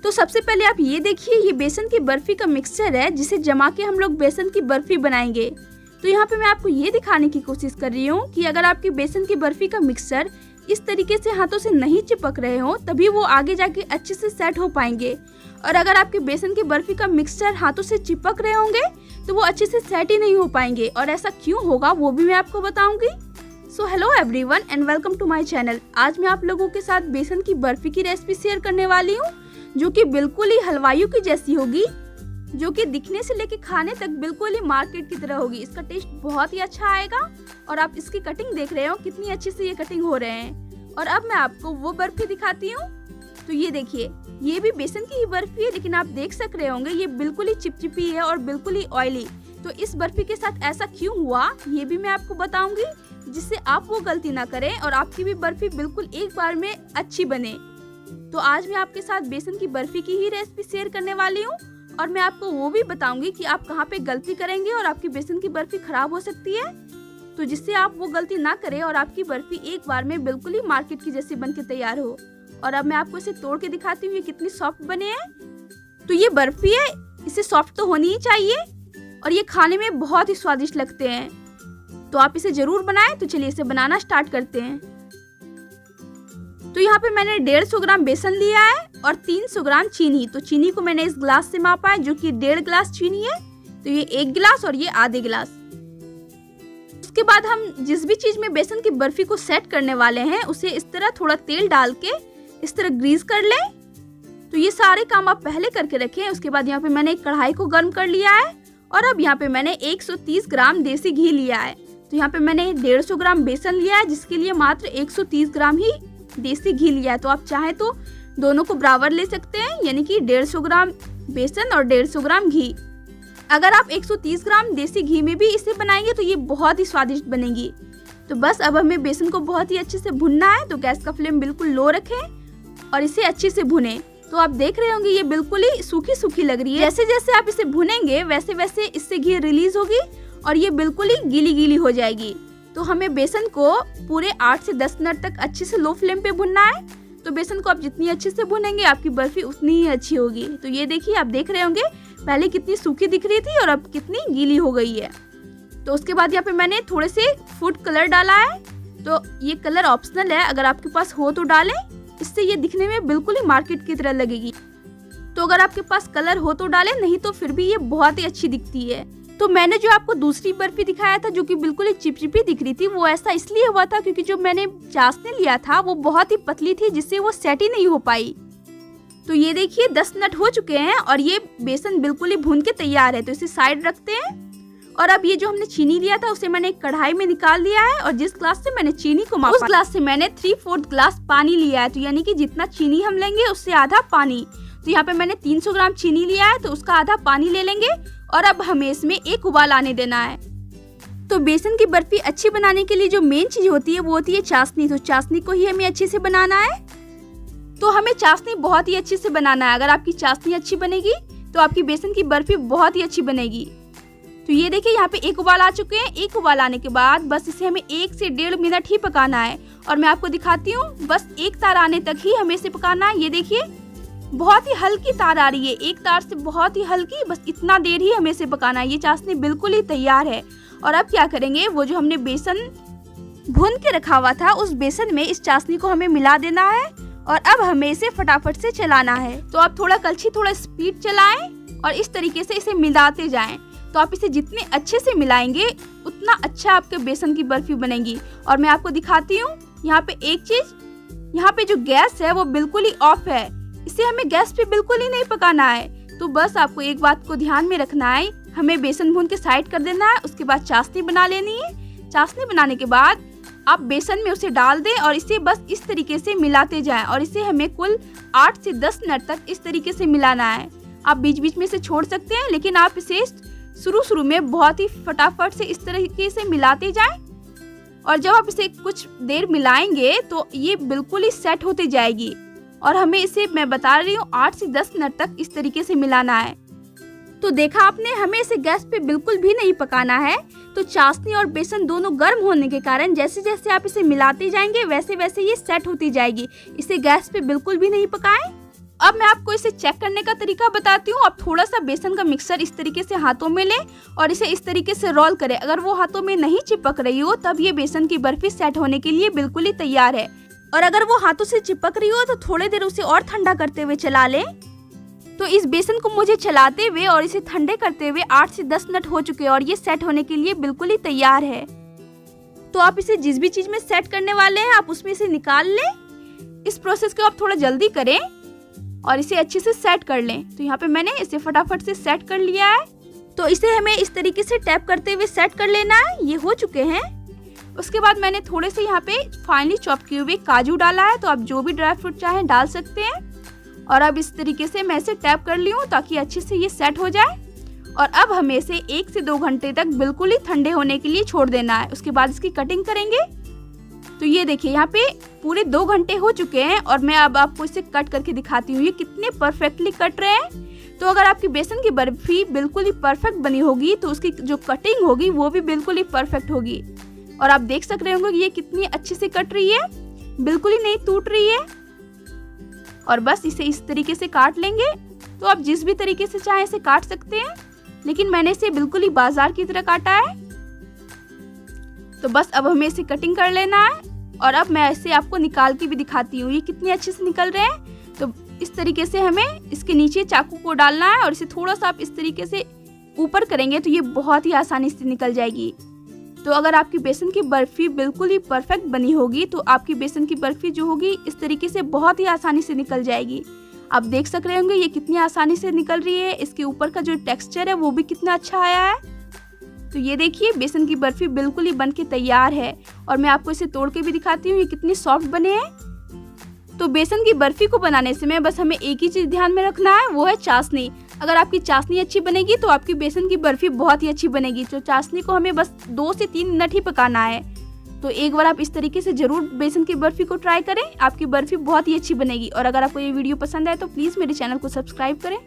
तो सबसे पहले आप ये देखिए, ये बेसन की बर्फी का मिक्सचर है जिसे जमा के हम लोग बेसन की बर्फी बनाएंगे। तो यहाँ पे मैं आपको ये दिखाने की कोशिश कर रही हूँ कि अगर आपकी बेसन की बर्फी का मिक्सचर इस तरीके से हाथों से नहीं चिपक रहे हो तभी वो आगे जाके अच्छे से सेट हो पाएंगे। और अगर आपके बेसन की बर्फी का मिक्सचर हाथों से चिपक रहे होंगे तो वो अच्छे से सेट ही नहीं हो पाएंगे। और ऐसा क्यों होगा वो भी मैं आपको बताऊंगी। So hello everyone and welcome to my channel. आज मैं आप लोगों के साथ बेसन की बर्फी की रेसिपी शेयर करने वाली हूँ जो कि बिल्कुल ही हलवाइयों की जैसी होगी, जो कि दिखने से लेके खाने तक बिल्कुल ही मार्केट की तरह होगी। इसका टेस्ट बहुत ही अच्छा आएगा और आप इसकी कटिंग देख रहे हो कितनी अच्छे से ये कटिंग हो रहे हैं। और अब मैं आपको वो बर्फी दिखाती हूँ। तो ये देखिए, ये भी बेसन की ही बर्फी है, लेकिन आप देख सक रहे होंगे ये बिल्कुल ही चिपचिपी है और बिल्कुल ही ऑयली। तो इस बर्फी के साथ ऐसा क्यों हुआ ये भी मैं आपको बताऊंगी, जिससे आप वो गलती ना करें और आपकी भी बर्फी बिल्कुल एक बार में अच्छी बने। तो आज मैं आपके साथ बेसन की बर्फी की ही रेसिपी शेयर करने वाली हूँ और मैं आपको वो भी बताऊंगी कि आप कहाँ पे गलती करेंगे और आपकी बेसन की बर्फी खराब हो सकती है। तो जिससे आप वो गलती ना करें और आपकी बर्फी एक बार में बिल्कुल ही मार्केट की जैसी बन के तैयार हो। और अब मैं आपको इसे तोड़ के दिखाती हूँ ये कितनी सॉफ्ट बने हैं। तो ये बर्फी है, इसे सॉफ्ट तो होनी ही चाहिए और ये खाने में बहुत ही स्वादिष्ट लगते हैं। तो आप इसे जरूर बनाएं। तो चलिए इसे बनाना स्टार्ट करते हैं। तो यहाँ पे मैंने 150 ग्राम बेसन लिया है और 300 ग्राम चीनी। तो चीनी को मैंने इस ग्लास से मापा है जो कि 1.5 गिलास चीनी है। तो ये 1 गिलास और ये आधे गिलास। उसके बाद हम जिस भी चीज में बेसन की बर्फी को सेट करने वाले हैं उसे इस तरह थोड़ा तेल डाल के इस तरह ग्रीस कर लें। तो ये सारे काम आप पहले करके रखें। उसके बाद यहाँ पे मैंने एक कढ़ाई को गर्म कर लिया है और अब यहाँ पे मैंने 130 ग्राम देसी घी लिया है। तो यहाँ पे मैंने 150 ग्राम बेसन लिया है जिसके लिए मात्र 130 ग्राम ही देसी घी लिया है। तो आप चाहें तो दोनों को बराबर ले सकते हैं, यानी कि 150 ग्राम बेसन और 150 ग्राम घी। अगर आप 130 ग्राम देसी घी में भी इसे बनाएंगे तो ये बहुत ही स्वादिष्ट बनेगी। तो बस अब हमें बेसन को बहुत ही अच्छे से भुनना है। तो गैस का फ्लेम बिल्कुल लो रखें और इसे अच्छे से भुनें। तो आप देख रहे होंगे ये बिल्कुल ही सूखी सूखी लग रही है। जैसे जैसे आप इसे भुनेंगे वैसे वैसे इससे घी रिलीज होगी और ये बिल्कुल ही गीली गीली हो जाएगी। तो हमें बेसन को पूरे 8 से 10 मिनट तक अच्छे से लो फ्लेम पे भुनना है। तो बेसन को आप जितनी अच्छे से भुनेंगे आपकी बर्फी उतनी ही अच्छी होगी। तो ये देखिए, आप देख रहे होंगे पहले कितनी सूखी दिख रही थी और अब कितनी गीली हो गई है। तो उसके बाद यहाँ पे मैंने थोड़े से फूड कलर डाला है। तो ये कलर ऑप्शनल है, अगर आपके पास हो तो डालें, इससे ये दिखने में बिल्कुल ही मार्केट की तरह लगेगी। तो अगर आपके पास कलर हो तो डालें, नहीं तो फिर भी ये बहुत ही अच्छी दिखती है। तो मैंने जो आपको दूसरी बर्फी दिखाया था जो कि बिल्कुल ही चिपचिपी दिख रही थी, वो ऐसा इसलिए हुआ था क्योंकि जो मैंने चाशनी लिया था वो बहुत ही पतली थी जिससे वो सेट ही नहीं हो पाई। तो ये देखिए 10 मिनट हो चुके हैं और ये बेसन बिल्कुल ही भून के तैयार है। तो इसे साइड रखते हैं। और अब ये जो हमने चीनी लिया था उसे मैंने एक कढ़ाई में निकाल लिया है और जिस ग्लास से मैंने चीनी को मापा उस ग्लास से मैंने 3/4 ग्लास पानी लिया है। तो यानी कि जितना चीनी हम लेंगे उससे आधा पानी। तो यहाँ पे मैंने 300 ग्राम चीनी लिया है तो उसका आधा पानी ले लेंगे और अब हमें इसमें एक उबाल आने देना है। तो बेसन की बर्फी अच्छी बनाने के लिए जो मेन चीज होती है वो होती है चाशनी। तो चाशनी को ही हमें अच्छे से बनाना है। तो हमें चाशनी बहुत ही अच्छे से बनाना है। अगर आपकी चाशनी अच्छी बनेगी तो आपकी बेसन की बर्फी बहुत ही अच्छी बनेगी। तो ये देखिए यहाँ पे एक उबाल आ चुके हैं। एक उबाल आने के बाद बस इसे हमें 1 से 1.5 मिनट ही पकाना है। और मैं आपको दिखाती हूँ, बस एक तार आने तक ही हमें इसे पकाना है। ये देखिए बहुत ही हल्की तार आ रही है, एक तार से बहुत ही हल्की, बस इतना देर ही हमें इसे पकाना है। ये चाशनी बिल्कुल ही तैयार है। और अब क्या करेंगे, वो जो हमने बेसन भून के रखा हुआ था उस बेसन में इस चाशनी को हमें मिला देना है और अब हमें इसे फटाफट से चलाना है। तो आप थोड़ा कलछी थोड़ा स्पीड चलाएं और इस तरीके से इसे मिलाते जाएं। तो आप इसे जितने अच्छे से मिलाएंगे उतना अच्छा आपके बेसन की बर्फी बनेगी। और मैं आपको दिखाती हूँ यहाँ पे एक चीज, यहाँ पे जो गैस है वो बिल्कुल ही ऑफ है। इसे हमें गैस पे बिल्कुल ही नहीं पकाना है। तो बस आपको एक बात को ध्यान में रखना है, हमें बेसन भून के साइड कर देना है। उसके बाद चाशनी बना लेनी है। चाशनी बनाने के बाद आप बेसन में उसे डाल दें और इसे बस इस तरीके से मिलाते जाएं। और इसे हमें कुल 8 से 10 मिनट तक इस तरीके से मिलाना है। आप बीच बीच में इसे छोड़ सकते हैं, लेकिन आप इसे शुरू में बहुत ही फटाफट से इस तरीके से मिलाते जाएं। और जब आप इसे कुछ देर मिलाएंगे तो ये बिल्कुल ही सेट होते जाएगी। और हमें इसे, मैं बता रही हूँ, 8 से 10 मिनट तक इस तरीके से मिलाना है। तो देखा आपने, हमें इसे गैस पे बिल्कुल भी नहीं पकाना है। तो चाशनी और बेसन दोनों गर्म होने के कारण जैसे जैसे आप इसे मिलाते जाएंगे वैसे वैसे ये सेट होती जाएगी। इसे गैस पे बिल्कुल भी नहीं पकाएं। अब मैं आपको इसे चेक करने का तरीका बताती हूँ। आप थोड़ा सा बेसन का मिक्सचर इस तरीके से हाथों में लें और इसे इस तरीके से रोल करें। अगर वो हाथों में नहीं चिपक रही हो तब ये बेसन की बर्फी सेट होने के लिए बिल्कुल ही तैयार है। और अगर वो हाथों से चिपक रही हो तो थोड़ी देर उसे और ठंडा करते हुए चला लें। तो इस बेसन को मुझे चलाते हुए और इसे ठंडे करते हुए 8 से 10 मिनट हो चुके हैं और ये सेट होने के लिए बिल्कुल ही तैयार है। तो आप इसे जिस भी चीज में सेट करने वाले हैं आप उसमें से निकाल लें। इस प्रोसेस को आप थोड़ा जल्दी करें और इसे अच्छे से सेट कर लें। तो यहाँ पे मैंने इसे फटाफट से सेट कर लिया है। तो इसे हमें इस तरीके से टैप करते हुए सेट कर लेना है। ये हो चुके हैं। उसके बाद मैंने थोड़े से यहाँ पे फाइनली चॉप किए हुए काजू डाला है। तो आप जो भी ड्राई फ्रूट चाहें डाल सकते हैं। और अब इस तरीके से मैं इसे टैप कर ली हूँ ताकि अच्छे से ये सेट हो जाए। और अब हमें इसे 1 से 2 घंटे तक बिल्कुल ही ठंडे होने के लिए छोड़ देना है। उसके बाद इसकी कटिंग करेंगे। तो ये देखिए यहाँ पे पूरे 2 घंटे हो चुके हैं और मैं अब आपको इसे कट करके दिखाती हूँ ये कितने परफेक्टली कट रहे हैं। तो अगर आपकी बेसन की बर्फी बिल्कुल ही परफेक्ट बनी होगी तो उसकी जो कटिंग होगी वो भी बिल्कुल ही परफेक्ट होगी। और आप देख सक रहे होंगे ये कितनी अच्छे से कट रही है, बिल्कुल ही नहीं टूट रही है। और बस इसे इस तरीके से काट लेंगे। तो आप जिस भी तरीके से चाहें इसे काट सकते हैं, लेकिन मैंने इसे बिल्कुल ही बाजार की तरह काटा है। तो बस अब हमें इसे कटिंग कर लेना है। और अब मैं इसे आपको निकाल के भी दिखाती हूँ ये कितने अच्छे से निकल रहे हैं। तो इस तरीके से हमें इसके नीचे चाकू को डालना है और इसे थोड़ा सा आप इस तरीके से ऊपर करेंगे तो ये बहुत ही आसानी से निकल जाएगी। तो अगर आपकी बेसन की बर्फी बिल्कुल ही परफेक्ट बनी होगी तो आपकी बेसन की बर्फी जो होगी इस तरीके से बहुत ही आसानी से निकल जाएगी। आप देख सक रहे होंगे ये कितनी आसानी से निकल रही है। इसके ऊपर का जो टेक्सचर है वो भी कितना अच्छा आया है। तो ये देखिए बेसन की बर्फी बिल्कुल ही बनके तैयार है। और मैं आपको इसे तोड़ के भी दिखाती हूँ ये कितनी सॉफ्ट बने हैं। तो बेसन की बर्फी को बनाने से बस हमें एक ही चीज ध्यान में रखना है, वो है चाशनी। अगर आपकी चाशनी अच्छी बनेगी तो आपकी बेसन की बर्फी बहुत ही अच्छी बनेगी। तो चाशनी को हमें बस 2 से 3 मिनट ही पकाना है। तो एक बार आप इस तरीके से जरूर बेसन की बर्फी को ट्राई करें, आपकी बर्फी बहुत ही अच्छी बनेगी। और अगर आपको ये वीडियो पसंद आए तो प्लीज मेरे चैनल को सब्सक्राइब करें।